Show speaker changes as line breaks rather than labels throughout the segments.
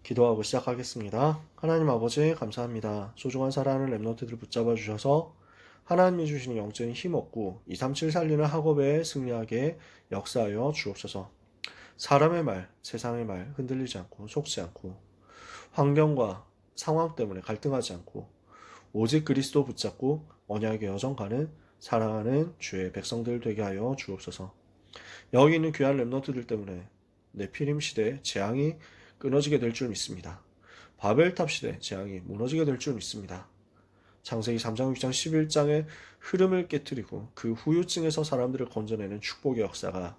기도하고 시작하겠습니다. 하나님 아버지 감사합니다. 소중한 사랑하는 랩런트들을 붙잡아 주셔서 하나님이 주시는 영적인 힘 얻고 237 살리는 학업에 승리하게 역사하여 주옵소서. 사람의 말, 세상의 말 흔들리지 않고 속지 않고 환경과 상황 때문에 갈등하지 않고 오직 그리스도 붙잡고 언약의 여정 가는 사랑하는 주의 백성들 되게 하여 주옵소서. 여기 있는 귀한 랩런트들 때문에 네피림 시대 재앙이 끊어지게 될 줄 믿습니다. 바벨탑 시대 재앙이 무너지게 될 줄 믿습니다. 창세기 3장, 6장, 11장의 흐름을 깨뜨리고 그 후유증에서 사람들을 건져내는 축복의 역사가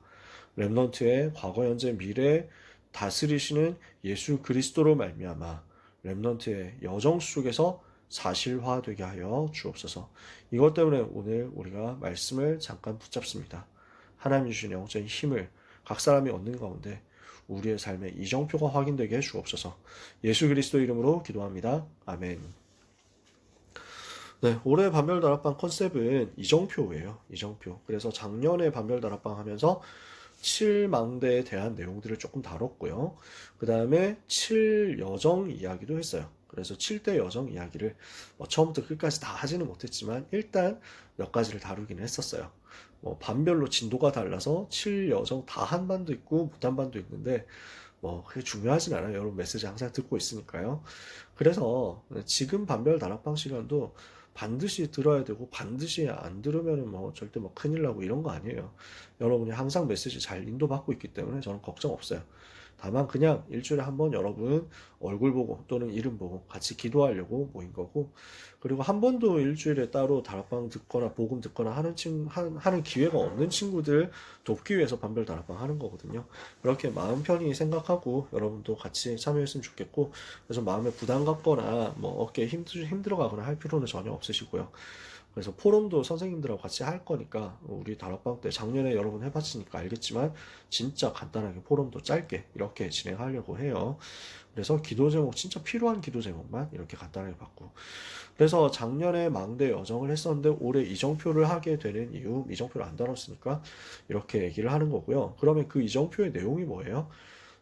렘넌트의 과거, 현재, 미래 다스리시는 예수 그리스도로 말미암아 렘넌트의 여정 속에서 사실화되게 하여 주옵소서. 이것 때문에 오늘 우리가 말씀을 잠깐 붙잡습니다. 하나님 주신 영적인 힘을 각 사람이 얻는 가운데 우리의 삶의 이정표가 확인되게 해 주옵소서. 예수 그리스도 이름으로 기도합니다. 아멘. 네, 올해 반별다락방 컨셉은 이정표예요. 이정표. 그래서 작년에 반별다락방 하면서 7망대에 대한 내용들을 조금 다뤘고요. 그 다음에 7여정 이야기도 했어요. 그래서 7대 여정 이야기를 처음부터 끝까지 다 하지는 못했지만 일단 몇 가지를 다루기는 했었어요. 반별로 진도가 달라서 7여정 다 한 반도 있고 못한 반도 있는데 그게 중요하진 않아요. 여러분 메시지 항상 듣고 있으니까요. 그래서 지금 반별 다락방 시간도 반드시 들어야 되고 반드시 안 들으면은 절대 큰일 나고 이런 거 아니에요. 여러분이 항상 메시지 잘 인도받고 있기 때문에 저는 걱정 없어요. 다만 그냥 일주일에 한 번 여러분 얼굴 보고 또는 이름 보고 같이 기도하려고 모인 거고, 그리고 한 번도 일주일에 따로 다락방 듣거나 복음 듣거나 하는 기회가 없는 친구들 돕기 위해서 반별 다락방 하는 거거든요. 그렇게 마음 편히 생각하고 여러분도 같이 참여했으면 좋겠고, 그래서 마음에 부담 갖거나 어깨에 힘들어가거나 할 필요는 전혀 없으시고요. 그래서 포럼도 선생님들하고 같이 할 거니까 우리 다락방 때 작년에 여러분 해봤으니까 알겠지만 진짜 간단하게 포럼도 짧게 이렇게 진행하려고 해요. 그래서 기도 제목 진짜 필요한 기도 제목만 이렇게 간단하게 받고, 그래서 작년에 망대 여정을 했었는데 올해 이정표를 하게 되는 이유, 이정표를 안 다뤘으니까 이렇게 얘기를 하는 거고요. 그러면 그 이정표의 내용이 뭐예요?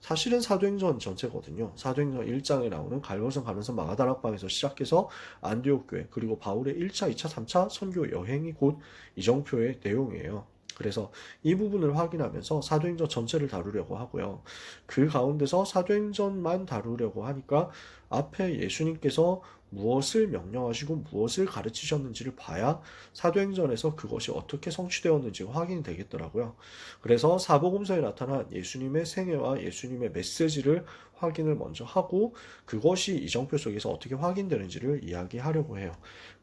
사실은 사도행전 전체거든요. 사도행전 1장에 나오는 갈보선 가면서 마가다락방에서 시작해서 안디옥 교회, 그리고 바울의 1차, 2차, 3차 선교 여행이 곧 이정표의 내용이에요. 그래서 이 부분을 확인하면서 사도행전 전체를 다루려고 하고요. 그 가운데서 사도행전만 다루려고 하니까 앞에 예수님께서 무엇을 명령하시고 무엇을 가르치셨는지를 봐야 사도행전에서 그것이 어떻게 성취되었는지가 확인이 되겠더라고요. 그래서 사복음서에 나타난 예수님의 생애와 예수님의 메시지를 확인을 먼저 하고 그것이 이정표 속에서 어떻게 확인되는지를 이야기하려고 해요.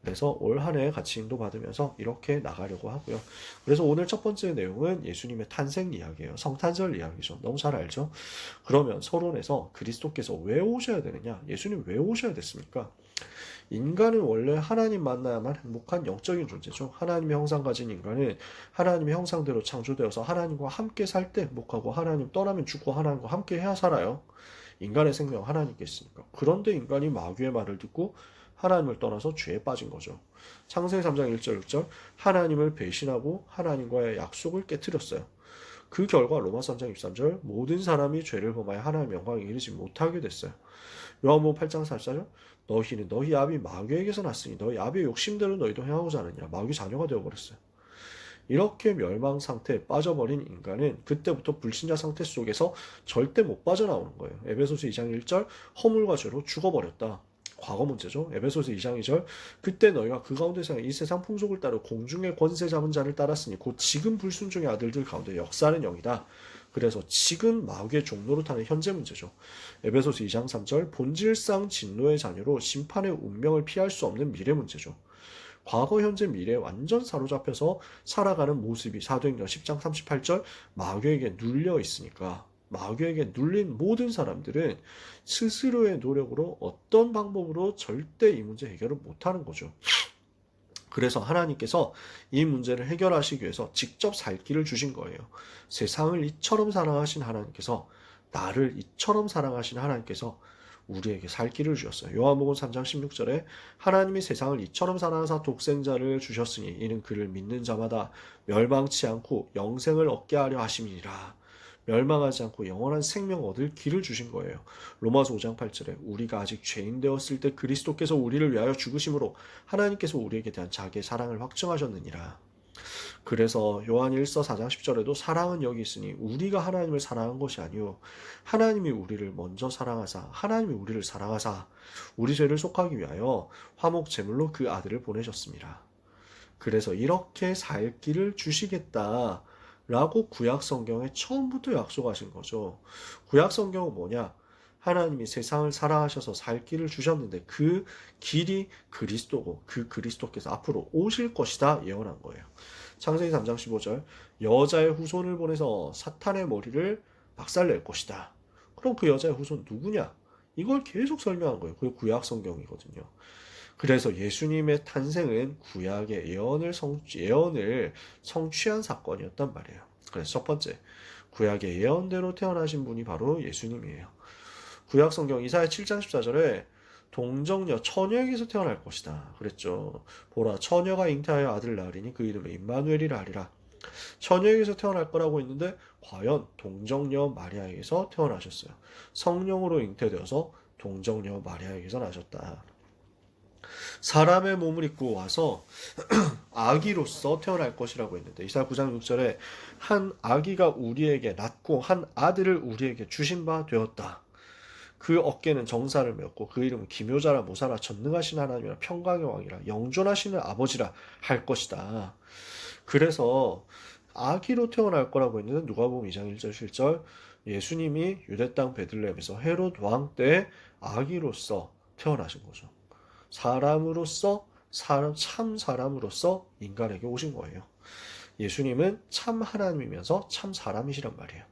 그래서 올 한 해 같이 인도받으면서 이렇게 나가려고 하고요. 그래서 오늘 첫 번째 내용은 예수님의 탄생 이야기예요. 성탄절 이야기죠. 너무 잘 알죠? 그러면 서론에서 그리스도께서 왜 오셔야 되느냐? 예수님 왜 오셔야 됐습니까? 인간은 원래 하나님 만나야만 행복한 영적인 존재죠. 하나님의 형상 가진 인간은 하나님의 형상대로 창조되어서 하나님과 함께 살 때 행복하고, 하나님 떠나면 죽고 하나님과 함께 해야 살아요. 인간의 생명 하나님께 있으니까. 그런데 인간이 마귀의 말을 듣고 하나님을 떠나서 죄에 빠진 거죠. 창세기 3장 1절 6절 하나님을 배신하고 하나님과의 약속을 깨뜨렸어요. 그 결과 로마 3장 23절 모든 사람이 죄를 범하여 하나님의 영광에 이르지 못하게 됐어요. 요한복음 8장 44절 너희는 너희 아비 마귀에게서 났으니 너희 아비의 욕심대로 너희도 행하고자 하느냐. 마귀 자녀가 되어버렸어요. 이렇게 멸망 상태에 빠져버린 인간은 그때부터 불신자 상태 속에서 절대 못 빠져나오는 거예요. 에베소서 2장 1절 허물과 죄로 죽어버렸다. 과거 문제죠. 에베소서 2장 2절 그때 너희가 그 가운데서 이 세상 풍속을 따르 공중의 권세 잡은 자를 따랐으니 곧 지금 불순종의 아들들 가운데 역사하는 영이다. 그래서 지금 마귀의 종로로 타는 현재 문제죠. 에베소서 2장 3절 본질상 진노의 자녀로 심판의 운명을 피할 수 없는 미래 문제죠. 과거, 현재, 미래에 완전 사로잡혀서 살아가는 모습이 사도행전 10장 38절 마귀에게 눌려 있으니까, 마귀에게 눌린 모든 사람들은 스스로의 노력으로 어떤 방법으로 절대 이 문제 해결을 못하는 거죠. 그래서 하나님께서 이 문제를 해결하시기 위해서 직접 살 길을 주신 거예요. 세상을 이처럼 사랑하신 하나님께서, 나를 이처럼 사랑하신 하나님께서 우리에게 살 길을 주셨어요. 요한복음 3장 16절에 하나님이 세상을 이처럼 사랑하사 독생자를 주셨으니 이는 그를 믿는 자마다 멸망치 않고 영생을 얻게 하려 하심이니라. 멸망하지 않고 영원한 생명 얻을 길을 주신 거예요. 로마서 5장 8절에 우리가 아직 죄인 되었을 때 그리스도께서 우리를 위하여 죽으심으로 하나님께서 우리에게 대한 자기의 사랑을 확증하셨느니라. 그래서 요한 1서 4장 10절에도 사랑은 여기 있으니 우리가 하나님을 사랑한 것이 아니요 하나님이 우리를 먼저 사랑하사 하나님이 우리를 사랑하사 우리 죄를 속하기 위하여 화목 제물로 그 아들을 보내셨습니다. 그래서 이렇게 살 길을 주시겠다라고 구약 성경에 처음부터 약속하신 거죠. 구약 성경은 뭐냐? 하나님이 세상을 사랑하셔서 살 길을 주셨는데 그 길이 그리스도고 그 그리스도께서 앞으로 오실 것이다 예언한 거예요. 창세기 3장 15절 여자의 후손을 보내서 사탄의 머리를 박살낼 것이다. 그럼 그 여자의 후손 누구냐? 이걸 계속 설명한 거예요. 그게 구약 성경이거든요. 그래서 예수님의 탄생은 구약의 예언을 성취한 사건이었단 말이에요. 그래서 첫 번째, 구약의 예언대로 태어나신 분이 바로 예수님이에요. 구약 성경 이사야 7장 14절에 동정녀 처녀에게서 태어날 것이다 그랬죠. 보라 처녀가 잉태하여 아들을 낳으리니 그 이름을 임마누엘이라 하리라. 처녀에게서 태어날 거라고 했는데 과연 동정녀 마리아에게서 태어나셨어요. 성령으로 잉태되어서 동정녀 마리아에게서 나셨다. 사람의 몸을 입고 와서 아기로서 태어날 것이라고 했는데 이사야 9장 6절에 한 아기가 우리에게 낳고 한 아들을 우리에게 주신 바 되었다. 그 어깨는 정사를 메었고 그 이름은 기묘자라 모사라 전능하신 하나님이라 평강의 왕이라 영존하시는 아버지라 할 것이다. 그래서 아기로 태어날 거라고 했는데 누가복음 2장 1절 7절 예수님이 유대 땅 베들레헴에서 헤롯 왕 때 아기로서 태어나신 거죠. 사람으로서 참 사람으로서 인간에게 오신 거예요. 예수님은 참 하나님이면서 참 사람이시란 말이에요.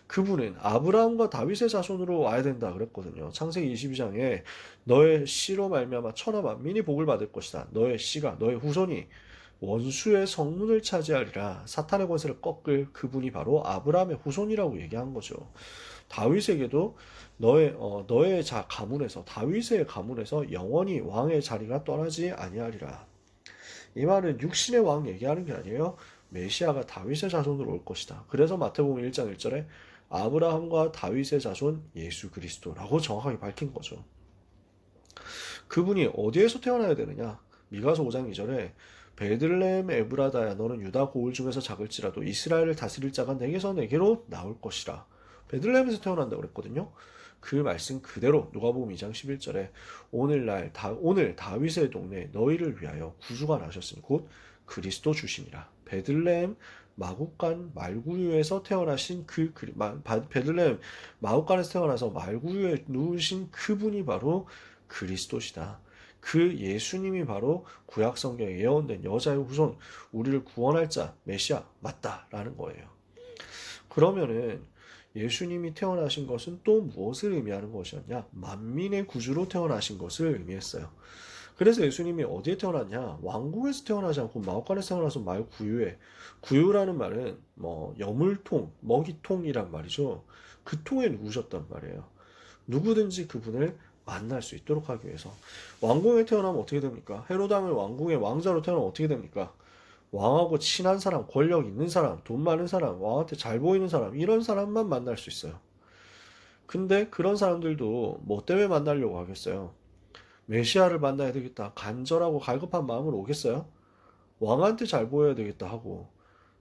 그분은 아브라함과 다윗의 자손으로 와야 된다 그랬거든요. 창세기 22장에 너의 씨로 말미암아 천하 만민이 복을 받을 것이다. 너의 씨가 너의 후손이 원수의 성문을 차지하리라. 사탄의 권세를 꺾을 그분이 바로 아브라함의 후손이라고 얘기한 거죠. 다윗에게도 너의 가문에서 다윗의 가문에서 영원히 왕의 자리가 떠나지 아니하리라. 이 말은 육신의 왕 얘기하는 게 아니에요. 메시아가 다윗의 자손으로 올 것이다. 그래서 마태복음 1장 1절에 아브라함과 다윗의 자손 예수 그리스도라고 정확하게 밝힌 거죠. 그분이 어디에서 태어나야 되느냐? 미가서 5장 2절에 베들레헴 에브라다야 너는 유다 고을 중에서 작을지라도 이스라엘을 다스릴 자가 내게서 내게로 나올 것이라. 베들레헴에서 태어난다고 그랬거든요. 그 말씀 그대로 누가복음 2장 11절에 오늘 다윗의 동네 너희를 위하여 구주가 나셨으니 곧 그리스도 주시니라. 베들레헴 마국간 말구유에서 태어나신 베들레헴 마국간에서 태어나서 말구유에 누우신 그분이 바로 그리스도시다. 그 예수님이 바로 구약 성경에 예언된 여자의 후손, 우리를 구원할 자 메시아 맞다라는 거예요. 그러면은 예수님이 태어나신 것은 또 무엇을 의미하는 것이었냐? 만민의 구주로 태어나신 것을 의미했어요. 그래서 예수님이 어디에 태어났냐? 왕궁에서 태어나지 않고 마옥간에서 태어나서 말 구유에, 구유라는 말은 여물통, 먹이통이란 말이죠. 그 통에 누우셨단 말이에요. 누구든지 그분을 만날 수 있도록 하기 위해서. 왕궁에 태어나면 어떻게 됩니까? 헤롯 왕을 왕궁의 왕자로 태어나면 어떻게 됩니까? 왕하고 친한 사람, 권력 있는 사람, 돈 많은 사람, 왕한테 잘 보이는 사람, 이런 사람만 만날 수 있어요. 근데 그런 사람들도 뭐 때문에 만나려고 하겠어요? 메시아를 만나야 되겠다. 간절하고 갈급한 마음으로 오겠어요? 왕한테 잘 보여야 되겠다 하고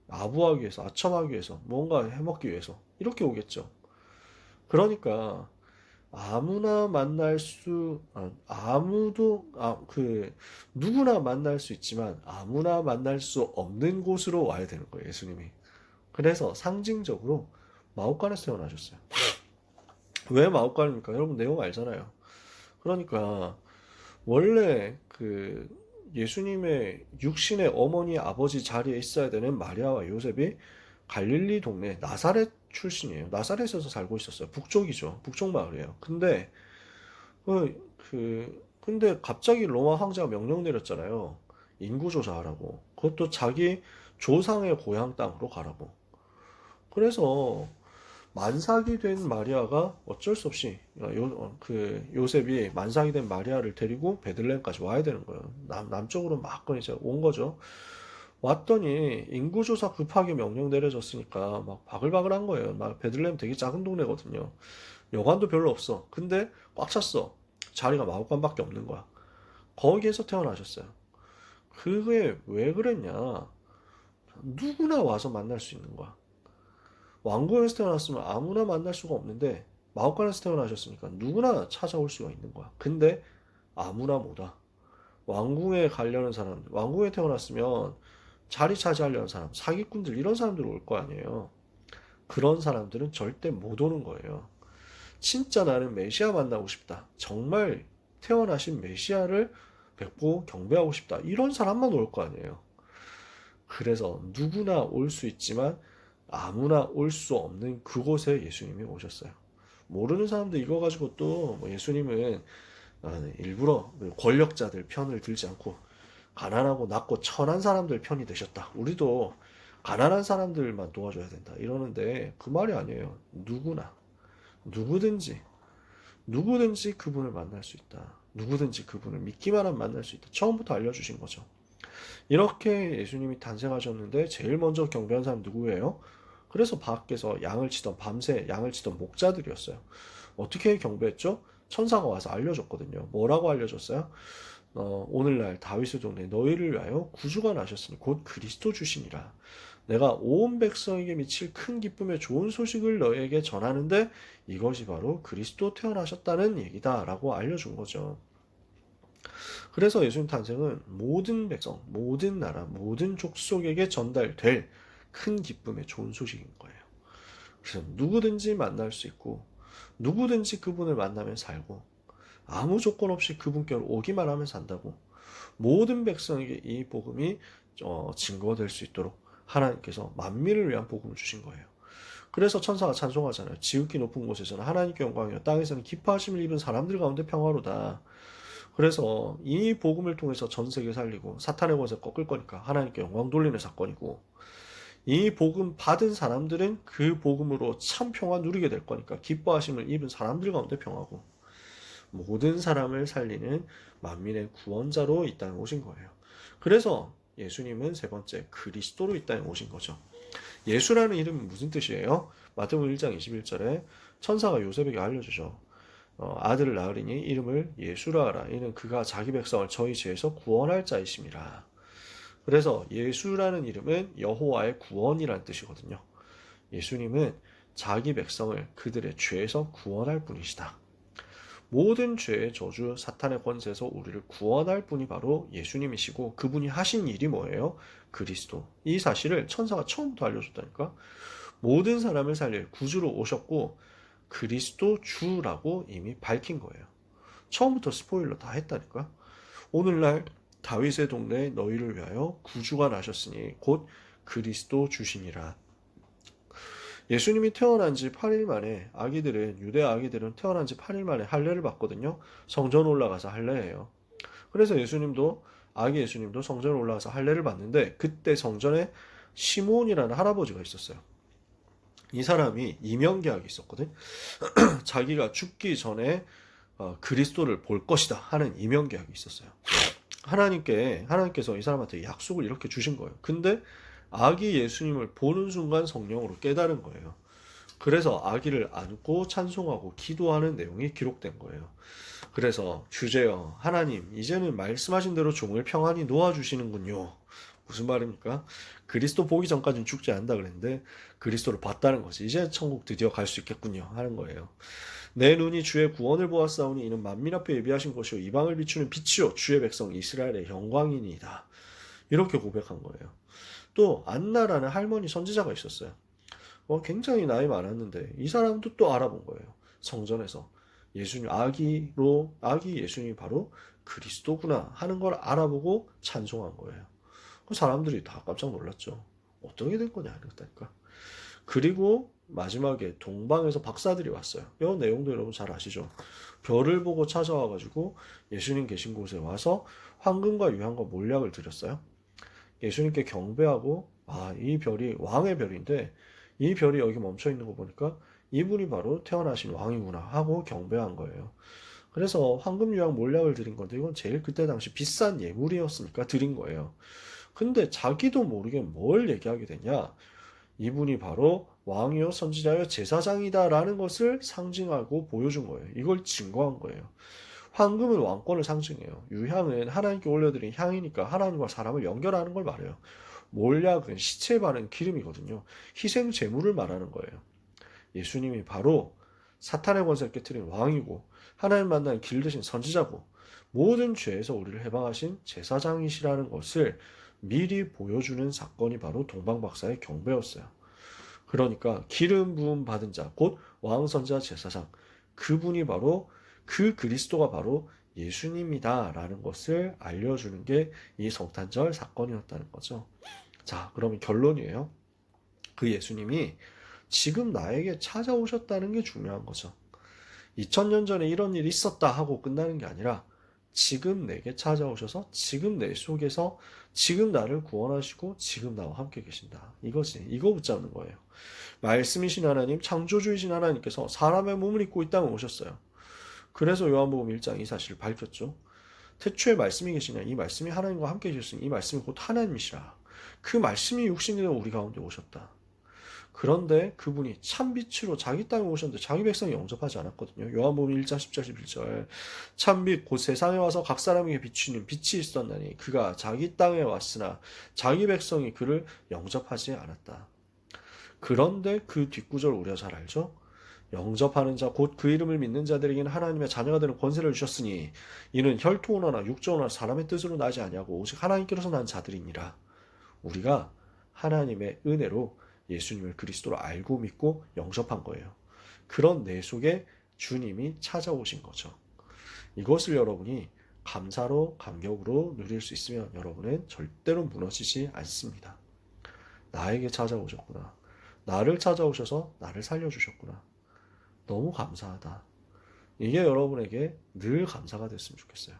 아부하기 위해서, 아첨하기 위해서, 뭔가 해먹기 위해서 이렇게 오겠죠. 그러니까 아무나 만날 수, 누구나 만날 수 있지만 아무나 만날 수 없는 곳으로 와야 되는 거예요, 예수님이. 그래서 상징적으로 마옥간에서 태어나셨어요. 왜 마옥간입니까? 여러분 내용 알잖아요. 그러니까 원래 예수님의 육신의 어머니 아버지 자리에 있어야 되는 마리아와 요셉이 갈릴리 동네 나사렛 출신이에요. 나사렛에서 살고 있었어요. 북쪽이죠. 북쪽 마을이에요. 근데 근데 갑자기 로마 황제가 명령 내렸잖아요. 인구 조사하라고. 그것도 자기 조상의 고향 땅으로 가라고. 그래서 만삭이 된 마리아가 어쩔 수 없이 요셉이 만삭이 된 마리아를 데리고 베들레헴까지 와야 되는 거예요. 남쪽으로 막 이제 온 거죠. 왔더니 인구조사 급하게 명령 내려졌으니까 막 바글바글한 거예요. 막 베들레헴 되게 작은 동네거든요. 여관도 별로 없어. 근데 꽉 찼어. 자리가 마구간밖에 없는 거야. 거기에서 태어나셨어요. 그게 왜 그랬냐? 누구나 와서 만날 수 있는 거야. 왕궁에서 태어났으면 아무나 만날 수가 없는데 마곡간에서 태어나셨으니까 누구나 찾아올 수가 있는 거야. 근데 아무나 못 와. 왕궁에 가려는 사람, 왕궁에 태어났으면 자리 차지하려는 사람, 사기꾼들 이런 사람들 올 거 아니에요. 그런 사람들은 절대 못 오는 거예요. 진짜 나는 메시아 만나고 싶다. 정말 태어나신 메시아를 뵙고 경배하고 싶다. 이런 사람만 올 거 아니에요. 그래서 누구나 올 수 있지만 아무나 올 수 없는 그곳에 예수님이 오셨어요. 모르는 사람도 이거 가지고 또 예수님은 일부러 권력자들 편을 들지 않고 가난하고 낮고 천한 사람들 편이 되셨다. 우리도 가난한 사람들만 도와줘야 된다. 이러는데 그 말이 아니에요. 누구나 누구든지 그분을 만날 수 있다. 누구든지 그분을 믿기만 하면 만날 수 있다. 처음부터 알려주신 거죠. 이렇게 예수님이 탄생하셨는데 제일 먼저 경배한 사람 누구예요? 그래서 밖에서 양을 치던 밤새 양을 치던 목자들이었어요. 어떻게 경배했죠? 천사가 와서 알려줬거든요. 뭐라고 알려줬어요? 오늘날 다윗의 동네 너희를 위하여 구주가 나셨으니 곧 그리스도 주시니라. 내가 온 백성에게 미칠 큰 기쁨의 좋은 소식을 너희에게 전하는데 이것이 바로 그리스도 태어나셨다는 얘기다 라고 알려준 거죠. 그래서 예수님 탄생은 모든 백성, 모든 나라, 모든 족속에게 전달될 큰 기쁨의 좋은 소식인 거예요. 그래서 누구든지 만날 수 있고 누구든지 그분을 만나면 살고 아무 조건 없이 그분께로 오기만 하면 산다고 모든 백성에게 이 복음이 증거될 수 있도록 하나님께서 만민을 위한 복음을 주신 거예요. 그래서 천사가 찬송하잖아요. 지극히 높은 곳에서는 하나님께 영광이요 땅에서는 기뻐하심을 입은 사람들 가운데 평화로다. 그래서 이 복음을 통해서 전 세계 살리고 사탄의 권세 꺾을 거니까 하나님께 영광 돌리는 사건이고 이 복음 받은 사람들은 그 복음으로 참 평화 누리게 될 거니까 기뻐하심을 입은 사람들 가운데 평화고 모든 사람을 살리는 만민의 구원자로 이 땅에 오신 거예요. 그래서 예수님은 세 번째 그리스도로 이 땅에 오신 거죠. 예수라는 이름은 무슨 뜻이에요? 마태복음 1장 21절에 천사가 요셉에게 알려주죠. 아들을 낳으리니 이름을 예수라 하라. 이는 그가 자기 백성을 저희 죄에서 구원할 자이심이라. 그래서 예수라는 이름은 여호와의 구원이라는 뜻이거든요. 예수님은 자기 백성을 그들의 죄에서 구원할 분이시다. 모든 죄의 저주, 사탄의 권세에서 우리를 구원할 분이 바로 예수님이시고 그분이 하신 일이 뭐예요? 그리스도. 이 사실을 천사가 처음부터 알려줬다니까. 모든 사람을 살릴 구주로 오셨고 그리스도 주라고 이미 밝힌 거예요. 처음부터 스포일러 다 했다니까. 오늘날 다윗의 동네에 너희를 위하여 구주가 나셨으니 곧 그리스도 주시니라. 예수님이 태어난 지 8일 만에 유대 아기들은 태어난 지 8일 만에 할례를 받거든요. 성전 올라가서 할례예요. 그래서 아기 예수님도 성전에 올라가서 할례를 받는데 그때 성전에 시므온이라는 할아버지가 있었어요. 이 사람이 이명계약이 있었거든. 자기가 죽기 전에 그리스도를 볼 것이다 하는 이명계약이 있었어요. 하나님께서 이 사람한테 약속을 이렇게 주신 거예요. 근데 아기 예수님을 보는 순간 성령으로 깨달은 거예요. 그래서 아기를 안고 찬송하고 기도하는 내용이 기록된 거예요. 그래서 주제여 하나님 이제는 말씀하신 대로 종을 평안히 놓아주시는군요. 무슨 말입니까? 그리스도 보기 전까지는 죽지 않는다 그랬는데 그리스도를 봤다는 거지. 이제 천국 드디어 갈 수 있겠군요 하는 거예요. 내 눈이 주의 구원을 보았사오니 이는 만민 앞에 예비하신 것이요 이방을 비추는 빛이요 주의 백성 이스라엘의 영광이니이다. 이렇게 고백한 거예요. 또 안나라는 할머니 선지자가 있었어요. 굉장히 나이 많았는데 이 사람도 또 알아본 거예요. 성전에서 아기 예수님이 바로 그리스도구나 하는 걸 알아보고 찬송한 거예요. 그 사람들이 다 깜짝 놀랐죠. 어떻게 된 거냐 이랬다니까. 그리고 마지막에 동방에서 박사들이 왔어요. 이 내용도 여러분 잘 아시죠? 별을 보고 찾아와가지고 예수님 계신 곳에 와서 황금과 유향과 몰약을 드렸어요. 예수님께 경배하고 이 별이 왕의 별인데 이 별이 여기 멈춰 있는 거 보니까 이분이 바로 태어나신 왕이구나 하고 경배한 거예요. 그래서 황금 유향 몰약을 드린 건데 이건 제일 그때 당시 비싼 예물이었으니까 드린 거예요. 근데 자기도 모르게 뭘 얘기하게 되냐? 이분이 바로 왕이요 선지자요 제사장이다라는 것을 상징하고 보여준 거예요. 이걸 증거한 거예요. 황금은 왕권을 상징해요. 유향은 하나님께 올려드린 향이니까 하나님과 사람을 연결하는 걸 말해요. 몰약은 시체에 바른 기름이거든요. 희생 제물을 말하는 거예요. 예수님이 바로 사탄의 권세를 깨뜨린 왕이고 하나님 만나는 길 되신 선지자고 모든 죄에서 우리를 해방하신 제사장이시라는 것을 미리 보여주는 사건이 바로 동방박사의 경배였어요. 그러니까 기름 부음 받은 자, 곧 왕선지자 제사장, 그분이 바로 그 그리스도가 바로 예수님이다라는 것을 알려주는 게 이 성탄절 사건이었다는 거죠. 자, 그러면 결론이에요. 그 예수님이 지금 나에게 찾아오셨다는 게 중요한 거죠. 2000년 전에 이런 일이 있었다 하고 끝나는 게 아니라 지금 내게 찾아오셔서 지금 내 속에서 지금 나를 구원하시고 지금 나와 함께 계신다. 이거지. 이거 붙잡는 거예요. 말씀이신 하나님, 창조주이신 하나님께서 사람의 몸을 입고 이 땅에 오셨어요. 그래서 요한복음 1장 이 사실을 밝혔죠. 태초에 말씀이 계시냐? 이 말씀이 하나님과 함께 계셨으니 이 말씀이 곧 하나님이시라. 그 말씀이 육신이 되어 우리 가운데 오셨다. 그런데 그분이 참빛으로 자기 땅에 오셨는데 자기 백성이 영접하지 않았거든요. 요한복음 1장 10절 11절 참빛 곧 세상에 와서 각 사람에게 비추는 빛이 있었나니 그가 자기 땅에 왔으나 자기 백성이 그를 영접하지 않았다. 그런데 그 뒷구절 우리가 잘 알죠? 영접하는 자 곧 그 이름을 믿는 자들에게는 하나님의 자녀가 되는 권세를 주셨으니 이는 혈통으로나 육정으로나 사람의 뜻으로 나지 아니하고 오직 하나님께로서 난 자들이니라. 우리가 하나님의 은혜로 예수님을 그리스도로 알고 믿고 영접한 거예요. 그런 내 속에 주님이 찾아오신 거죠. 이것을 여러분이 감사로 감격으로 누릴 수 있으면 여러분은 절대로 무너지지 않습니다. 나에게 찾아오셨구나. 나를 찾아오셔서 나를 살려주셨구나. 너무 감사하다. 이게 여러분에게 늘 감사가 됐으면 좋겠어요.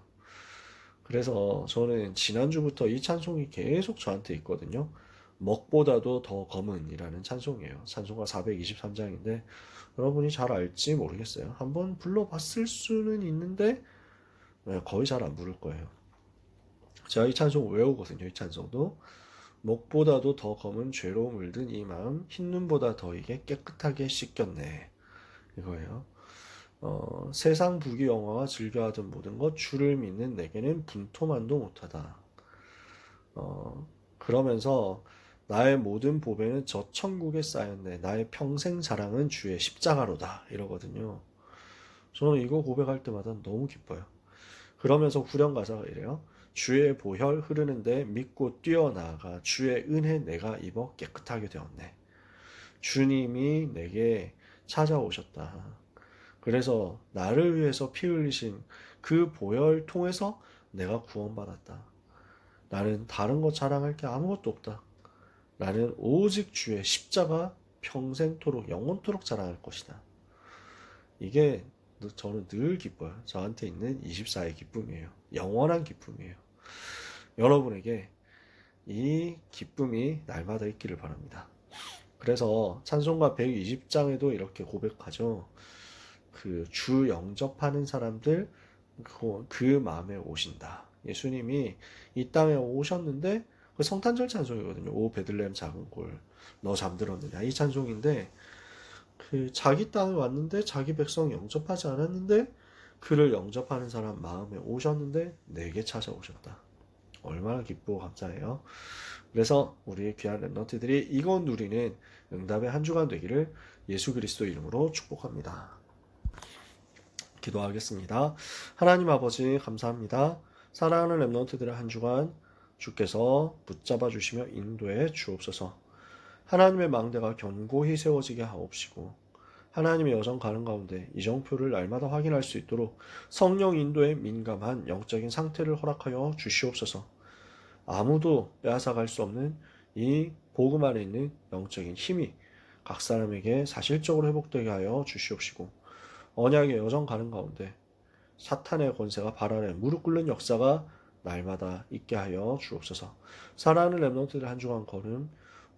그래서 저는 지난주부터 이 찬송이 계속 저한테 있거든요. 먹보다도 더 검은이라는 찬송이에요. 찬송가 423장인데 여러분이 잘 알지 모르겠어요. 한번 불러봤을 수는 있는데 거의 잘 안 부를 거예요. 제가 이 찬송 외우거든요. 이 찬송도 먹보다도 더 검은 죄로 물든 이 마음 흰눈보다 더 이게 깨끗하게 씻겼네. 이거예요. 세상 부귀 영화와 즐겨하던 모든 것 주를 믿는 내게는 분토만도 못하다. 그러면서 나의 모든 보배는 저 천국에 쌓였네. 나의 평생 자랑은 주의 십자가로다. 이러거든요. 저는 이거 고백할 때마다 너무 기뻐요. 그러면서 후렴 가사가 이래요. 주의 보혈 흐르는데 믿고 뛰어나가 주의 은혜 내가 입어 깨끗하게 되었네. 주님이 내게 찾아오셨다. 그래서 나를 위해서 피 흘리신 그 보혈 통해서 내가 구원받았다. 나는 다른 것 자랑할 게 아무것도 없다. 나는 오직 주의 십자가 평생토록 영원토록 자랑할 것이다. 이게 저는 늘 기뻐요. 저한테 있는 24의 기쁨이에요. 영원한 기쁨이에요. 여러분에게 이 기쁨이 날마다 있기를 바랍니다. 그래서 찬송가 120장에도 이렇게 고백하죠. 그 주 영접하는 사람들 그 마음에 오신다. 예수님이 이 땅에 오셨는데 그 성탄절 찬송이거든요. 오 베들레헴 작은 골 너 잠들었느냐 이 찬송인데 그 자기 땅에 왔는데 자기 백성 영접하지 않았는데 그를 영접하는 사람 마음에 오셨는데 내게 찾아오셨다. 얼마나 기쁘고 감사해요. 그래서 우리 귀한 랩런트들이 이거 누리는 응답의 한 주간 되기를 예수 그리스도 이름으로 축복합니다. 기도하겠습니다. 하나님 아버지 감사합니다. 사랑하는 랩런트들의 한 주간 주께서 붙잡아 주시며 인도해 주옵소서. 하나님의 망대가 견고히 세워지게 하옵시고 하나님의 여정 가는 가운데 이정표를 날마다 확인할 수 있도록 성령 인도에 민감한 영적인 상태를 허락하여 주시옵소서. 아무도 빼앗아갈 수 없는 이 복음 안에 있는 영적인 힘이 각 사람에게 사실적으로 회복되게 하여 주시옵시고 언약의 여정 가는 가운데 사탄의 권세가 발 아래 무릎 꿇는 역사가 날마다 있게 하여 주옵소서. 사랑하는 랩런트들 한 주간 걸음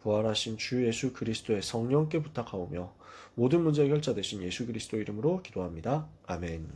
부활하신 주 예수 그리스도의 성령께 부탁하오며 모든 문제의 결자 되신 예수 그리스도 이름으로 기도합니다. 아멘.